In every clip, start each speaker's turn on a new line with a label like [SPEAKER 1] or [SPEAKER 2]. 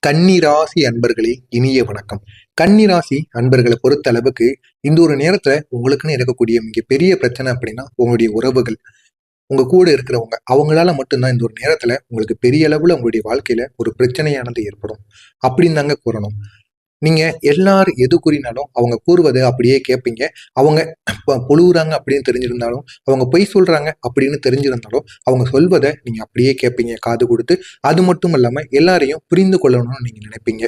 [SPEAKER 1] கன்னிராசி அன்பர்களே, இனிய வணக்கம். கன்னிராசி அன்பர்களை பொறுத்த அளவுக்கு இந்த ஒரு நேரத்துல உங்களுக்குன்னு இருக்கக்கூடிய மிகப்பெரிய பிரச்சனை அப்படின்னா உங்களுடைய உறவுகள், உங்க கூட இருக்கிறவங்க அவங்களால மட்டும்தான் இந்த ஒரு நேரத்துல உங்களுக்கு பெரிய அளவுல உங்களுடைய வாழ்க்கையில ஒரு பிரச்சனையானது ஏற்படும் அப்படின்னு தாங்க கூறணும். நீங்க எல்லாரும் எது கூறினாலும் அவங்க கூறுவதை அப்படியே கேட்பீங்க. அவங்க புழுவுறாங்க அப்படின்னு தெரிஞ்சிருந்தாலும், அவங்க பொய் சொல்றாங்க அப்படின்னு தெரிஞ்சிருந்தாலும், அவங்க சொல்வதை நீங்க அப்படியே கேட்பீங்க காது கொடுத்து. அது மட்டும் இல்லாம எல்லாரையும் புரிந்து கொள்ளணும்னு நீங்க நினைப்பீங்க.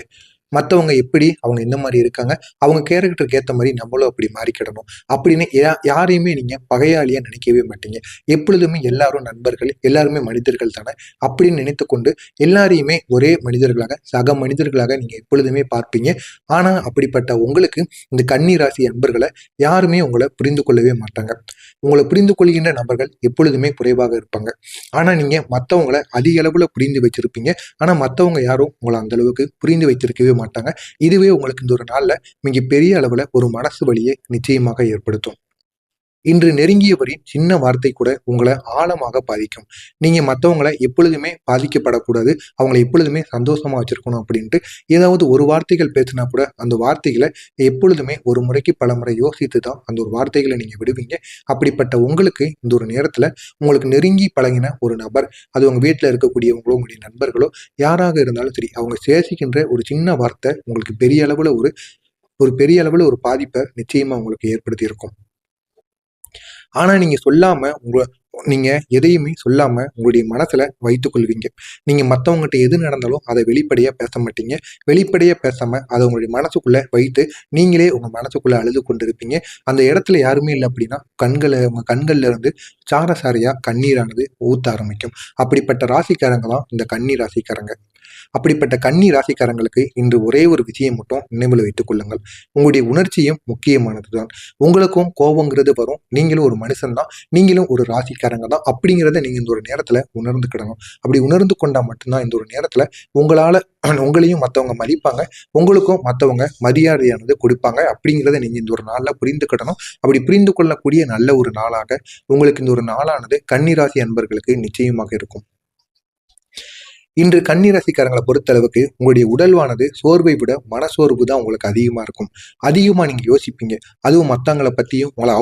[SPEAKER 1] மற்றவங்க எப்படி, அவங்க எந்த மாதிரி இருக்காங்க, அவங்க கேரக்டருக்கு ஏற்ற மாதிரி நம்மளும் அப்படி மாறிக்கிடணும் அப்படின்னு யாரையுமே நீங்க பகையாளியா நினைக்கவே மாட்டீங்க. எப்பொழுதுமே எல்லாரும் நண்பர்கள், எல்லாருமே மனிதர்கள் தானே அப்படின்னு நினைத்து கொண்டு எல்லாரையுமே ஒரே மனிதர்களாக, சக மனிதர்களாக நீங்க எப்பொழுதுமே பார்ப்பீங்க. ஆனா அப்படிப்பட்ட உங்களுக்கு இந்த கன்னி ராசி அன்பர்களை யாருமே உங்களை புரிந்து கொள்ளவே மாட்டாங்க. உங்களை புரிந்து கொள்கின்ற நபர்கள் எப்பொழுதுமே குறைவாக இருப்பாங்க. ஆனா நீங்க மற்றவங்களை அதிக அளவுல புரிந்து வச்சிருப்பீங்க. ஆனா மற்றவங்க யாரும் உங்களை அந்த அளவுக்கு புரிந்து வைத்திருக்கவே மாட்டாங்க. இதுவே உங்களுக்கு இந்த ஒரு நாள்ல மிகப்பெரிய அளவுல ஒரு மனசு வலியை நிச்சயமாக ஏற்படுத்தும். இன்று நெருங்கியவரின் சின்ன வார்த்தை கூட உங்களை ஆழமாக பாதிக்கும். நீங்க மற்றவங்களை எப்பொழுதுமே பாதிக்கப்படக்கூடாது, அவங்களை எப்பொழுதுமே சந்தோஷமா வச்சிருக்கணும் அப்படின்ட்டு ஏதாவது ஒரு வார்த்தைகள் பேசினா கூட அந்த வார்த்தைகளை எப்பொழுதுமே ஒரு முறைக்கு பல முறை யோசித்து தான் அந்த ஒரு வார்த்தைகளை நீங்க விடுவீங்க. அப்படிப்பட்ட உங்களுக்கு இந்த ஒரு நேரத்துல உங்களுக்கு நெருங்கி பழகின ஒரு நபர், அது உங்க வீட்டில் இருக்கக்கூடியவங்களோ உங்களுடைய நண்பர்களோ யாராக இருந்தாலும் சரி, அவங்க சேசிக்கின்ற ஒரு சின்ன வார்த்தை உங்களுக்கு பெரிய அளவுல ஒரு பெரிய அளவுல ஒரு பாதிப்பை நிச்சயமா உங்களுக்கு ஏற்படுத்தி இருக்கும். ஆனா நீங்க எதையுமே சொல்லாம உங்களுடைய மனசுல வைத்துக் கொள்வீங்க. நீங்க மத்தவங்ககிட்ட எது நடந்தாலும் அதை வெளிப்படையா பேச மாட்டீங்க. வெளிப்படையா பேசாம அதை உங்களுடைய மனசுக்குள்ள வைத்து நீங்களே உங்க மனசுக்குள்ள அழுது கொண்டிருப்பீங்க. அந்த இடத்துல யாருமே இல்லை அப்படின்னா உங்க கண்கள்ல இருந்து சார சாரையா கண்ணீரானது ஊத்த ஆரம்பிக்கும். அப்படிப்பட்ட ராசிக்காரங்க தான் இந்த கன்னி ராசிக்காரங்க. அப்படிப்பட்ட கன்னி ராசிக்காரங்களுக்கு இன்று ஒரே ஒரு விஷயம் மட்டும் நினைவில் வைத்துக் கொள்ளுங்கள். உங்களுடைய உணர்ச்சியும் முக்கியமானதுதான். உங்களுக்கும் கோபங்கிறது வரும். நீங்களும் ஒரு மனுஷன் தான், நீங்களும் ஒரு ராசிக்காரங்க தான் அப்படிங்கிறத நீங்க இந்த ஒரு நேரத்துல உணர்ந்துக்கிடணும். அப்படி உணர்ந்து கொண்டா மட்டும்தான் இந்த ஒரு நேரத்துல உங்களையும் மற்றவங்க மதிப்பாங்க, உங்களுக்கும் மற்றவங்க மரியாதையானது கொடுப்பாங்க அப்படிங்கிறத நீங்க இந்த ஒரு நாள்ல புரிந்துக்கிடணும். அப்படி புரிந்து கொள்ளக்கூடிய நல்ல ஒரு நாளாக உங்களுக்கு இந்த ஒரு நாளானது கன்னிராசி அன்பர்களுக்கு நிச்சயமாக இருக்கும். இன்று கன்னிராசிக்காரங்களை பொறுத்தளவுக்கு உங்களுடைய உடல்வானது சோர்வை விட மனசோர்வு தான் உங்களுக்கு அதிகமா இருக்கும். அதிகமா நீங்க யோசிப்பீங்க. அதுவும் மற்றவங்களை பத்தியும் உங்களை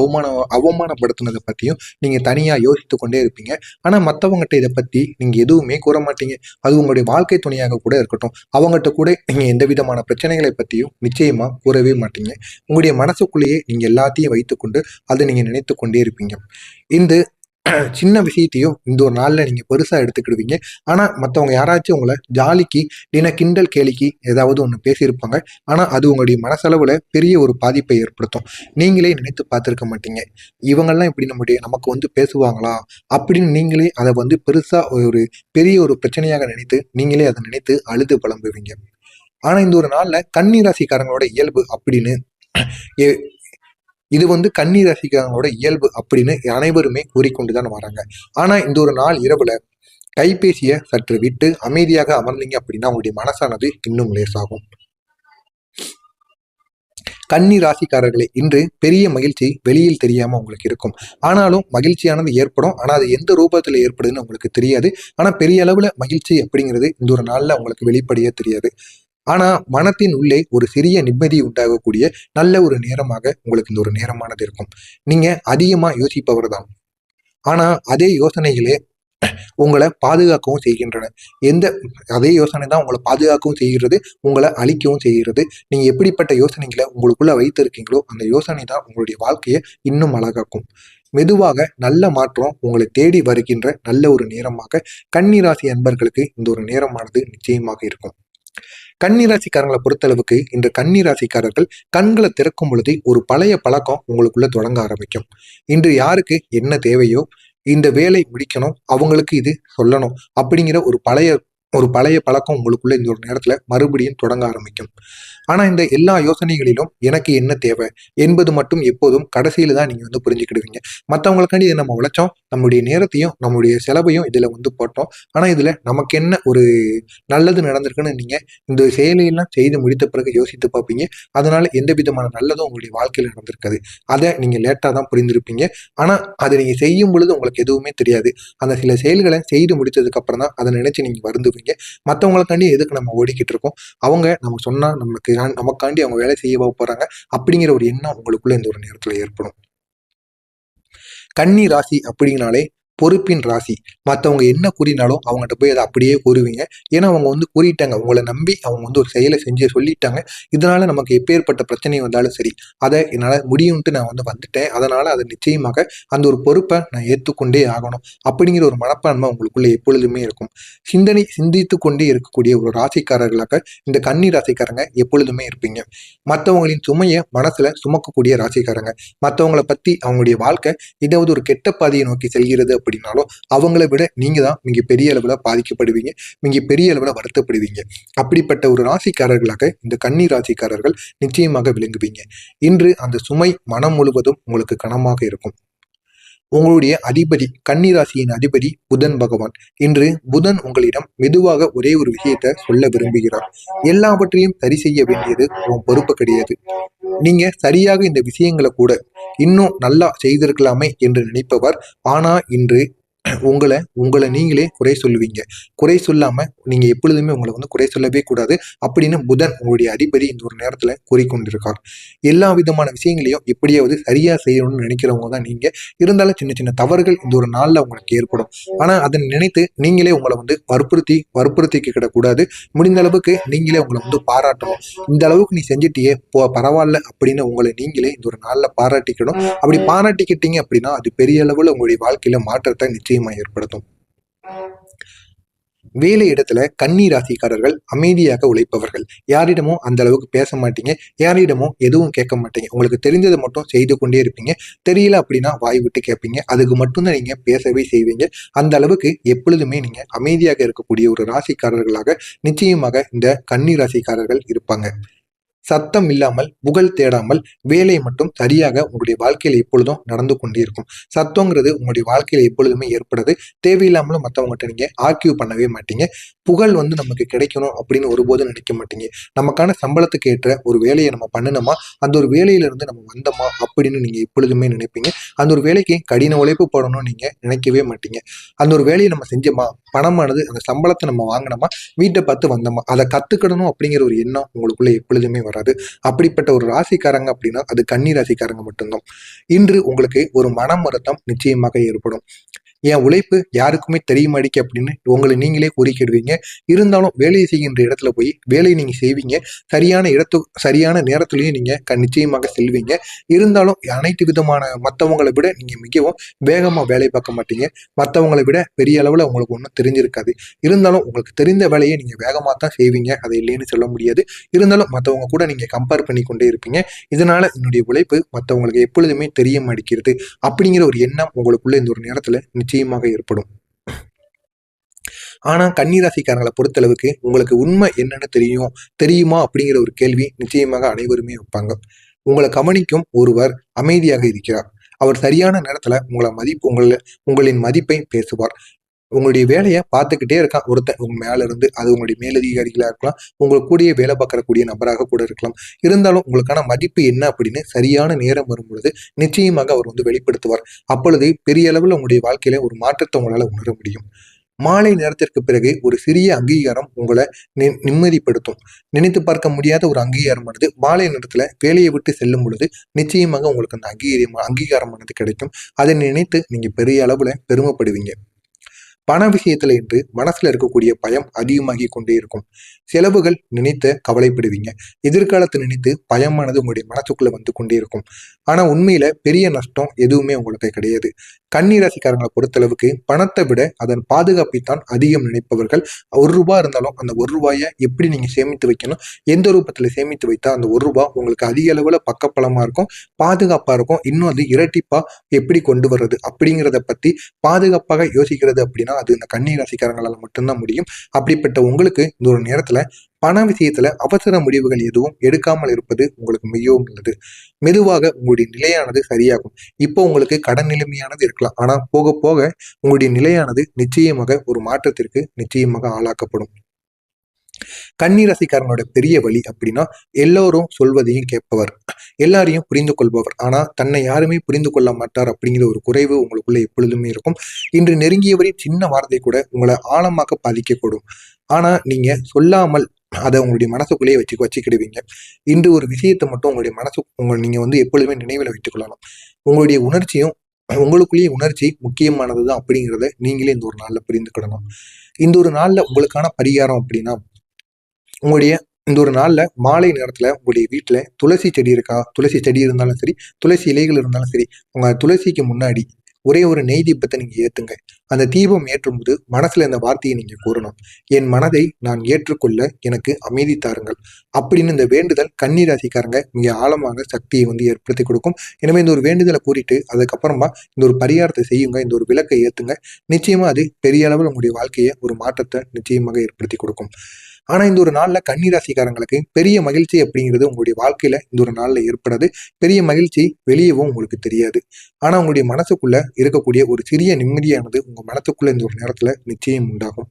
[SPEAKER 1] அவமானப்படுத்தினதை பத்தியும் நீங்க தனியா யோசித்து கொண்டே இருப்பீங்க. ஆனா மற்றவங்ககிட்ட இதை பத்தி நீங்க எதுவுமே கூற மாட்டீங்க. அது உங்களுடைய வாழ்க்கை துணையாக கூட இருக்கட்டும், அவங்ககிட்ட கூட நீங்க எந்த விதமான பிரச்சனைகளை பத்தியும் நிச்சயமா கூறவே மாட்டீங்க. உங்களுடைய மனசுக்குள்ளேயே நீங்க எல்லாத்தையும் வைத்துக்கொண்டு அதை நீங்க நினைத்து கொண்டே இருப்பீங்க. இந்த சின்ன விஷயத்தையும் இந்த ஒரு நாள்ல நீங்க பெருசா எடுத்துக்கிடுவீங்க. ஆனா மத்தவங்க யாராச்சும் உங்களை ஜாலிக்கு இல்லைன்னா கிண்டல் கேலிக்கு ஏதாவது ஒண்ணு பேசியிருப்பாங்க. ஆனா அது உங்களுடைய மனசளவுல பெரிய ஒரு பாதிப்பை ஏற்படுத்தும். நீங்களே நினைத்து பார்த்திருக்க மாட்டீங்க. இவங்கெல்லாம் இப்படி நமக்கு பேசுவாங்களா அப்படின்னு நீங்களே அதை பெருசா ஒரு பெரிய ஒரு பிரச்சனையாக நினைத்து நீங்களே அதை நினைத்து அழுது புலம்புவீங்க. ஆனா இந்த ஒரு நாள்ல கன்னி ராசிக்காரங்களோட இயல்பு அப்படின்னு இது கன்னி ராசிக்காரங்களோட இயல்பு அப்படின்னு அனைவருமே கூறிக்கொண்டுதான் வராங்க. ஆனா இந்த ஒரு நாள் இரவுல கைபேசியை சற்று விட்டு அமைதியாக அமர்ந்தீங்க அப்படின்னா உங்களுடைய மனசானது இன்னும் லேசாகும். கன்னி ராசிக்காரர்களே, இன்று பெரிய மகிழ்ச்சி வெளியில் தெரியாம உங்களுக்கு இருக்கும். ஆனாலும் மகிழ்ச்சியானது ஏற்படும். ஆனா அது எந்த ரூபத்துல ஏற்படுதுன்னு உங்களுக்கு தெரியாது. ஆனா பெரிய அளவுல மகிழ்ச்சி அப்படிங்கிறது இந்த ஒரு நாள்ல உங்களுக்கு வெளிப்படையே தெரியாது. ஆனா மனத்தின் உள்ளே ஒரு சிறிய நிம்மதி உண்டாகக்கூடிய நல்ல ஒரு நேரமாக உங்களுக்கு இந்த ஒரு நேரமானது இருக்கும். நீங்க அதிகமா யோசிப்பவர் தான். ஆனா அதே யோசனைகளே உங்களை பாதுகாக்கவும் செய்கின்றன. அதே யோசனை தான் உங்களை பாதுகாக்கவும் செய்கிறது, உங்களை அழிக்கவும் செய்கிறது. நீங்க எப்படிப்பட்ட யோசனைகளை உங்களுக்குள்ள வைத்திருக்கீங்களோ அந்த யோசனை தான் உங்களுடைய வாழ்க்கையை இன்னும் அழகாக்கும். மெதுவாக நல்ல மாற்றம் உங்களை தேடி வருகின்ற நல்ல ஒரு நேரமாக கன்னிராசி அன்பர்களுக்கு இந்த ஒரு நேரமானது நிச்சயமாக இருக்கும். கன்னிராசிக்காரங்களை பொறுத்தளவுக்கு இந்த கன்னிராசிக்காரர்கள் கண்களை திறக்கும் பொழுது ஒரு பழைய பழக்கம் உங்களுக்குள்ள தொடங்க ஆரம்பிக்கும். இன்று யாருக்கு என்ன தேவையோ, இந்த வேலை முடிக்கணும், அவங்களுக்கு இது சொல்லணும் அப்படிங்கிற ஒரு பழைய பழக்கம் உங்களுக்குள்ள இந்த ஒரு நேரத்துல மறுபடியும் தொடங்க ஆரம்பிக்கும். ஆனா இந்த எல்லா யோசனைகளிலும் எனக்கு என்ன தேவை என்பது மட்டும் எப்போதும் கடைசியில தான் நீங்க புரிஞ்சுக்கிடுவீங்க. மற்றவங்களுக்காண்டி இதை நம்ம உழைச்சோம், நம்முடைய நேரத்தையும் நம்முடைய செலவையும் இதுல போட்டோம். ஆனா இதுல நமக்கு என்ன ஒரு நல்லது நடந்திருக்குன்னு நீங்க இந்த செயலையெல்லாம் செய்து முடித்த பிறகு யோசித்து பார்ப்பீங்க. அதனால எந்த விதமான நல்லதும் உங்களுடைய வாழ்க்கையில நடந்திருக்காது. அதை நீங்க லேட்டா தான் புரிந்திருப்பீங்க. ஆனா அதை நீங்க செய்யும் பொழுது உங்களுக்கு எதுவுமே தெரியாது. அந்த சில செயல்களை செய்து முடித்ததுக்கு அப்புறம் தான் அதை நினைச்சு நீங்க வருந்துவீங்க. சொல்லுவீங்க. மற்றவங்களுக்காண்டி எதுக்கு நம்ம ஓடிக்கிட்டு இருக்கோம், அவங்க நம்ம சொன்னா நமக்காண்டி அவங்க வேலை செய்யவா போறாங்க அப்படிங்கிற ஒரு எண்ணம் உங்களுக்குள்ள இந்த ஒரு நேரத்துல ஏற்படும். கன்னி ராசி அப்படின்னாலே பொறுப்பின் ராசி. மற்றவங்க என்ன கூறினாலும் அவங்ககிட்ட போய் அதை அப்படியே கூறுவீங்க. ஏன்னா அவங்க வந்து கூறிட்டாங்க, உங்களை நம்பி அவங்க வந்து ஒரு செயலை செஞ்சு சொல்லிட்டாங்க. இதனால நமக்கு எப்பேற்பட்ட பிரச்சனை வந்தாலும் சரி, அதை என்னால் முடியும்ட்டு நான் வந்து வந்துட்டேன். அதனால அதை நிச்சயமாக அந்த ஒரு பொறுப்பை நான் ஏற்றுக்கொண்டே ஆகணும் அப்படிங்கிற ஒரு மனப்பான்மை உங்களுக்குள்ள எப்பொழுதுமே இருக்கும். சிந்தித்து கொண்டே இருக்கக்கூடிய ஒரு ராசிக்காரர்களாக இந்த கன்னி ராசிக்காரங்க எப்பொழுதுமே இருப்பீங்க. மற்றவங்களின் சுமையை மனசுல சுமக்கக்கூடிய ராசிக்காரங்க. மற்றவங்களை பத்தி அவங்களுடைய வாழ்க்கை ஏதாவது ஒரு கெட்ட பாதையை நோக்கி செல்கிறது அப்படின்னாலும் அவங்கள விட நீங்க தான் மிக பெரிய அளவுல பாதிக்கப்படுவீங்க, மிக பெரிய அளவுல வருத்தப்படுவீங்க. அப்படிப்பட்ட ஒரு ராசிக்காரர்களாக இந்த கன்னி ராசிக்காரர்கள் நிச்சயமாக விளங்குவீங்க. இன்று அந்த சுமை மனம் முழுவதும் உங்களுக்கு கனமாக இருக்கும். உங்களுடைய அதிபதி, கன்னி ராசியின் அதிபதி புதன் பகவான். இன்று புதன் உங்களிடம் மெதுவாக ஒரே ஒரு விஷயத்த சொல்ல விரும்புகிறார். எல்லாவற்றையும் சரி செய்ய வேண்டியது உன் பொறுப்பு கிடையாது. நீங்க சரியாக இந்த விஷயங்களை கூட இன்னும் நல்லா செய்திருக்கலாமே என்று நினைப்பவர். ஆனா இன்று உங்களை உங்களை நீங்களே குறை சொல்லுவீங்க. குறை சொல்லாம நீங்க எப்பொழுதுமே உங்களை வந்து குறை சொல்லவே கூடாது அப்படின்னு புதன் உங்களுடைய அதிபதி இந்த ஒரு நேரத்துல கூறிக்கொண்டிருக்கார். எல்லா விதமான விஷயங்களையும் எப்படியாவது சரியா செய்யணும்னு நினைக்கிறவங்க தான் நீங்க. இருந்தாலும் சின்ன சின்ன தவறுகள் இந்த ஒரு நாள்ல உங்களுக்கு ஏற்படும். ஆனா அதை நினைத்து நீங்களே உங்களை வந்து வற்புறுத்திக்கிட கூடாது. முடிந்த அளவுக்கு நீங்களே உங்களை வந்து பாராட்டணும். இந்த அளவுக்கு நீ செஞ்சுட்டியே பரவாயில்ல அப்படின்னு உங்களை நீங்களே இந்த ஒரு நாள்ல பாராட்டிக்கணும். அப்படி பாராட்டிக்கிட்டீங்க அப்படின்னா அது பெரிய அளவுல உங்களுடைய வாழ்க்கையில மாற்றத்தை நிச்சயமா ஏற்படுத்தும். வேலை இடத்துல கன்னி ராசிக்காரர்கள் அமைதியாக உழைப்பவர்கள். யாரிடமும் அந்த அளவுக்கு பேச மாட்டீங்க, யாரிடமும் எதுவும் கேட்க மாட்டீங்க. உங்களுக்கு தெரிஞ்சதை மட்டும் செய்து கொண்டே இருப்பீங்க. தெரியல அப்படின்னா வாய் விட்டு கேட்பீங்க. அதுக்கு மட்டும்தான் நீங்க பேசவே செய்வீங்க. அந்த அளவுக்கு எப்பொழுதுமே நீங்க அமைதியாக இருக்கக்கூடிய ஒரு ராசிக்காரர்களாக நிச்சயமாக இந்த கன்னி ராசிக்காரர்கள் இருப்பாங்க. சத்தம் இல்லாமல் புகழ் தேடாமல் வேலை மட்டும் சரியாக உங்களுடைய வாழ்க்கையில எப்பொழுதும் நடந்து கொண்டே இருக்கும். சத்தங்கிறது உங்களுடைய வாழ்க்கையில எப்பொழுதுமே ஏற்படுது. தேவையில்லாமலும் மற்றவங்ககிட்ட நீங்க ஆர்கியூ பண்ணவே மாட்டீங்க. புகழ் வந்து நமக்கு கிடைக்கணும் அப்படின்னு ஒருபோதும் நினைக்க மாட்டீங்க. நமக்கான சம்பளத்துக்கு ஏற்ற ஒரு வேலையை நம்ம பண்ணணுமா, அந்த ஒரு வேலையிலிருந்து நம்ம வந்தோமா அப்படின்னு நீங்க எப்பொழுதுமே நினைப்பீங்க. அந்த ஒரு வேலைக்கு கடின உழைப்பு போடணும்னு நீங்க நினைக்கவே மாட்டீங்க. அந்த ஒரு வேலையை நம்ம செஞ்சோமா, பணமானது அந்த சம்பளத்தை நம்ம வாங்கினோமா, வீட்டை பார்த்து வந்தோமா, அதை கத்துக்கிடணும் அப்படிங்கிற ஒரு எண்ணம் உங்களுக்குள்ள எப்பொழுதுமே வராது. அப்படிப்பட்ட ஒரு ராசிக்காரங்க அப்படின்னா அது கன்னி ராசிக்காரங்க மட்டும்தான். இன்று உங்களுக்கு ஒரு மனம் வருத்தம் நிச்சயமாக ஏற்படும். என் உழைப்பு யாருக்குமே தெரிய மாட்டேங்குது அப்படின்னு உங்களை நீங்களே கூறிக்கிடுவீங்க. இருந்தாலும் வேலையை செய்கின்ற இடத்துல போய் வேலையை நீங்க செய்வீங்க. சரியான நேரத்திலையும் நீங்க நிச்சயமாக செல்வீங்க. இருந்தாலும் அனைத்து விதமான மற்றவங்களை விட நீங்க மிகவும் வேகமா வேலை பார்க்க மாட்டீங்க. மற்றவங்களை விட பெரிய அளவுல உங்களுக்கு ஒன்றும் தெரிஞ்சிருக்காது. இருந்தாலும் உங்களுக்கு தெரிந்த வேலையை நீங்க வேகமா தான் செய்வீங்க. அதை இல்லைன்னு சொல்ல முடியாது. இருந்தாலும் மற்றவங்க கூட நீங்க கம்பேர் பண்ணி கொண்டே இருப்பீங்க. இதனால என்னுடைய உழைப்பு மற்றவங்களுக்கு எப்பொழுதுமே தெரிய மாட்டேங்கிறது அப்படிங்கிற ஒரு எண்ணம் உங்களுக்குள்ள இந்த ஒரு நேரத்துல நிச்சயமாக ஏற்படும். ஆனா கன்னிராசிக்காரங்களை பொறுத்தளவுக்கு உங்களுக்கு உண்மை என்னன்னு தெரியுமா அப்படிங்கிற ஒரு கேள்வி நிச்சயமாக அனைவருமே வைப்பாங்க. உங்களை கவனிக்கும் ஒருவர் அமைதியாக இருக்கிறார். அவர் சரியான நேரத்துல உங்களின் மதிப்பை பேசுவார். உங்களுடைய வேலையை பார்த்துக்கிட்டே இருக்கான் ஒருத்தன் உங்க மேல இருந்து. அது உங்களுடைய மேலதிகாரிகளா இருக்கலாம், உங்களுக்கு கூடிய வேலை பார்க்கக்கூடிய நபராக கூட இருக்கலாம். இருந்தாலும் உங்களுக்கான மதிப்பு என்ன அப்படின்னு சரியான நேரம் வரும் பொழுது நிச்சயமாக அவர் வந்து வெளிப்படுத்துவார். அப்பொழுது பெரிய அளவில் உங்களுடைய வாழ்க்கையில ஒரு மாற்றத்தை உங்களால உணர முடியும். மாலை நேரத்திற்கு பிறகு ஒரு சிறிய அங்கீகாரம் உங்களை நிம்மதிப்படுத்தும். நினைத்து பார்க்க முடியாத ஒரு அங்கீகாரமானது மாலை நேரத்துல வேலையை விட்டு செல்லும் பொழுது நிச்சயமாக உங்களுக்கு அந்த அங்கீகாரமானது கிடைக்கும். அதை நினைத்து நீங்க பெரிய அளவுல பெருமைப்படுவீங்க. பண விஷயத்துல இன்று மனசுல இருக்கக்கூடிய பயம் அதிகமாகி கொண்டே இருக்கும். செலவுகள் நினைத்து கவலைப்படுவீங்க. எதிர்காலத்தை நினைத்து பயமானது உங்களுடைய மனசுக்குள்ள வந்து கொண்டே இருக்கும். ஆனா உண்மையில பெரிய நஷ்டம் எதுவுமே உங்களுக்கு கிடையாது. கன்னி ராசிக்காரங்களை பொறுத்தளவுக்கு பணத்தை விட அதன் பாதுகாப்பை தான் அதிகம் நினைப்பவர்கள். ₹1 இருந்தாலும் அந்த ₹1 எப்படி நீங்க சேமித்து வைக்கணும், எந்த ரூபத்துல சேமித்து வைத்தா அந்த ₹1 உங்களுக்கு அதிக அளவுல பக்கப்பலமா இருக்கும், பாதுகாப்பா இருக்கும். இன்னும் அது இரட்டிப்பா எப்படி கொண்டு வர்றது அப்படிங்கிறத பத்தி பாதுகாப்பாக யோசிக்கிறது அப்படின்னா அது இந்த கன்னி ராசிக்காரங்களால மட்டும்தான் முடியும். அப்படிப்பட்ட உங்களுக்கு இந்த ஒரு நேரத்துல பண விஷயத்துல அவசர முடிவுகள் எதுவும் எடுக்காமல் இருப்பது உங்களுக்கு மிகவும் நல்லது. மெதுவாக உங்களுடைய நிலையானது சரியாகும். இப்போ உங்களுக்கு கடன் நிலைமையானது இருக்கலாம். ஆனா போக போக உங்களுடைய நிலையானது நிச்சயமாக ஒரு மாற்றத்திற்கு நிச்சயமாக ஆளாக்கப்படும். கன்னி ராசிக்காரனோட பெரிய வழி அப்படின்னா, எல்லோரும் சொல்வதையும் கேட்பவர், எல்லாரையும் புரிந்து கொள்பவர். ஆனா தன்னை யாருமே புரிந்து கொள்ள மாட்டார் அப்படிங்கிற ஒரு குறைவு உங்களுக்குள்ள எப்பொழுதுமே இருக்கும். இன்று நெருங்கியவரின் சின்ன வார்த்தை கூட உங்களை ஆழமாக பாதிக்கக்கூடும். ஆனா நீங்க சொல்லாமல் அதை உங்களுடைய மனசுக்குள்ளேயே வச்சுக்கிடுவீங்க. இன்று ஒரு விஷயத்தை மட்டும் நீங்க எப்பொழுதுமே நினைவில் வைத்துக் கொள்ளணும். உங்களுடைய உணர்ச்சியும் உங்களுக்குள்ளேயே உணர்ச்சி முக்கியமானதுதான் அப்படிங்கிறத நீங்களே இந்த ஒரு நாள்ல புரிந்துக்கிடணும். இந்த ஒரு நாள்ல உங்களுக்கான பரிகாரம் அப்படின்னா, உங்களுடைய இந்த ஒரு நாள்ல மாலை நேரத்துல உங்களுடைய வீட்டுல துளசி செடி இருக்கா, துளசி செடி இருந்தாலும் சரி, துளசி இலைகள் இருந்தாலும் சரி, உங்க துளசிக்கு முன்னாடி ஒரே ஒரு நெய் தீபத்தை நீங்க ஏத்துங்க. அந்த தீபம் ஏற்றும் போது மனசுல இந்த வார்த்தையை நீங்க கூறணும். என் மனதை நான் ஏற்றுக்கொள்ள எனக்கு அமைதி தாருங்கள் அப்படின்னு இந்த வேண்டுதல் கன்னி ராசிக்காரங்க மிக ஆழமான சக்தியை ஏற்படுத்தி கொடுக்கும். எனவே இந்த ஒரு வேண்டுதலை கூறிட்டு அதுக்கப்புறமா இந்த ஒரு பரிகாரத்தை செய்யுங்க, இந்த ஒரு விளக்கை ஏத்துங்க. நிச்சயமா அது பெரிய அளவில் உங்களுடைய வாழ்க்கையை ஒரு மாற்றத்தை நிச்சயமாக ஏற்படுத்தி கொடுக்கும். ஆனா இந்த ஒரு நாள்ல கன்னி ராசிக்காரங்களுக்கு பெரிய மகிழ்ச்சி அப்படிங்கிறது உங்களுடைய வாழ்க்கையில இந்த ஒரு நாள்ல ஏற்படாது. பெரிய மகிழ்ச்சி வெளியவும் உங்களுக்கு தெரியாது. ஆனா உங்களுடைய மனசுக்குள்ள இருக்கக்கூடிய ஒரு சிறிய நிம்மதியானது உங்க மனசுக்குள்ள இந்த ஒரு நேரத்துல நிச்சயம் உண்டாகும்.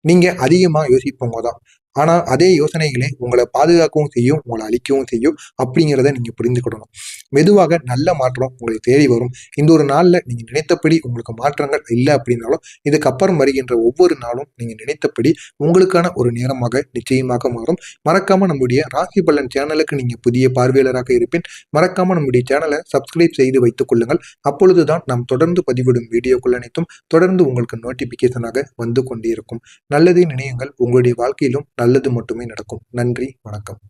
[SPEAKER 1] நீங்க அதிகமா யோசிப்பவங்க தான். ஆனா அதே யோசனைகளே உங்களை பாதுகாக்கவும் செய்யும், உங்களை அழிக்கவும் செய்யும் அப்படிங்கிறத நீங்க புரிந்துக்கிடணும். மெதுவாக நல்ல மாற்றம் உங்களை தேடி வரும். இந்த ஒரு நாள்ல நீங்க நினைத்தபடி உங்களுக்கு மாற்றங்கள் இல்லை அப்படின்னாலும், இதுக்கப்புறம் வருகின்ற ஒவ்வொரு நாளும் நீங்க நினைத்தபடி உங்களுக்கான ஒரு நேரமாக நிச்சயமாக மாறும். மறக்காம நம்முடைய ராசி பலன் சேனலுக்கு நீங்க புதிய பார்வையாளராக இருப்பேன். மறக்காம நம்முடைய சேனலை சப்ஸ்கிரைப் செய்து வைத்துக் கொள்ளுங்கள். அப்பொழுதுதான் நாம் தொடர்ந்து பதிவிடும் வீடியோக்கள் அனைத்தும் தொடர்ந்து உங்களுக்கு நோட்டிபிகேஷனாக வந்து கொண்டே இருக்கும். நல்லதே நினையுங்கள், உங்களுடைய வாழ்க்கையிலும் நல்லது மட்டுமே நடக்கும். நன்றி, வணக்கம்.